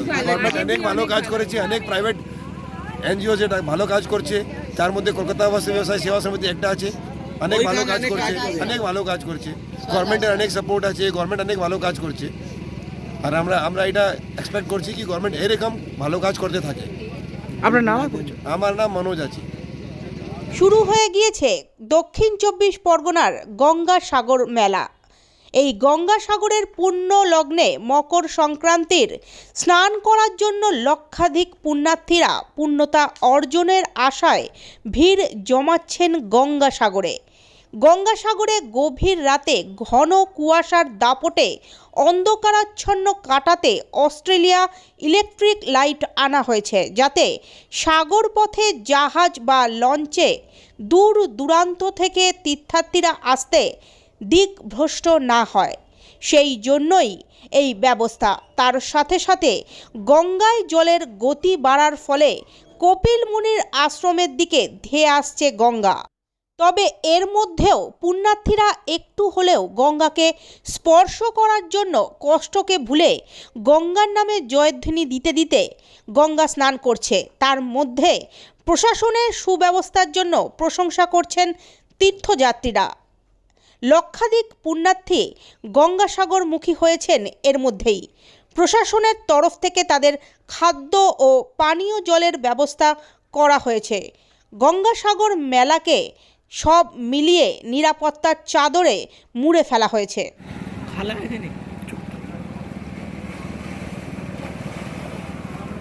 Government অনেক ভালো কাজ করেছে, অনেক প্রাইভেট এনজিও যেটা ভালো কাজ করছে, তার মধ্যে কলকাতা আবাসী ব্যবসায়ী সেবা সমিতি একটা আছে, অনেক ভালো কাজ করছে, অনেক ভালো কাজ করছে। গভর্নমেন্টের অনেক সাপোর্ট আছে, গভর্নমেন্ট অনেক ভালো কাজ করছে। আর আমরা এটা এক্সপেক্ট করছি কি গভর্নমেন্ট এরকম ভালো কাজ করতে থাকে। আপনার নাম? আমার নাম মনোজ আছে। শুরু হয়ে গিয়েছে দক্ষিণ 24 পরগনার গঙ্গাসাগর মেলা। এই গঙ্গাসাগরের পুণ্য লগ্নে মকর সংক্রান্তির স্নান করার জন্য লক্ষাধিক পুণ্যার্থীরা পুণ্যতা অর্জনের আশায় ভিড় জমাচ্ছেন গঙ্গাসাগরে। গঙ্গাসাগরে গভীর রাতে ঘন কুয়াশার দাপটে অন্ধকারাচ্ছন্ন কাটাতে অস্ট্রেলিয়া ইলেকট্রিক লাইট আনা হয়েছে, যাতে সাগর পথে জাহাজ বা লঞ্চে দূর দূরান্ত থেকে তীর্থার্থীরা আসতে দিকভ্রষ্ট না হয়। সেই জন্যই এই ব্যবস্থা। তার সাথে সাথে গঙ্গায় জলের গতি বাড়ার ফলে কপিল মুনির আশ্রমের দিকে ধেয়ে আসছে গঙ্গা। তবে এর মধ্যেও পুণ্যার্থীরা একটু হলেও গঙ্গাকে স্পর্শ করার জন্য কষ্টকে ভুলে গঙ্গার নামে জয়ধ্বনি দিতে দিতে গঙ্গা স্নান করছে। তার মধ্যে প্রশাসনের সুব্যবস্থার জন্য প্রশংসা করছেন তীর্থযাত্রীরা। লক্ষাধিক পুণ্যার্থী গঙ্গাসাগরমুখী হয়েছেন এর মধ্যেই। প্রশাসনের তরফ থেকে তাদের খাদ্য ও পানীয় জলের ব্যবস্থা করা হয়েছে। গঙ্গাসাগর মেলাকে সব মিলিয়ে নিরাপত্তার চাদরে মুড়ে ফেলা হয়েছে।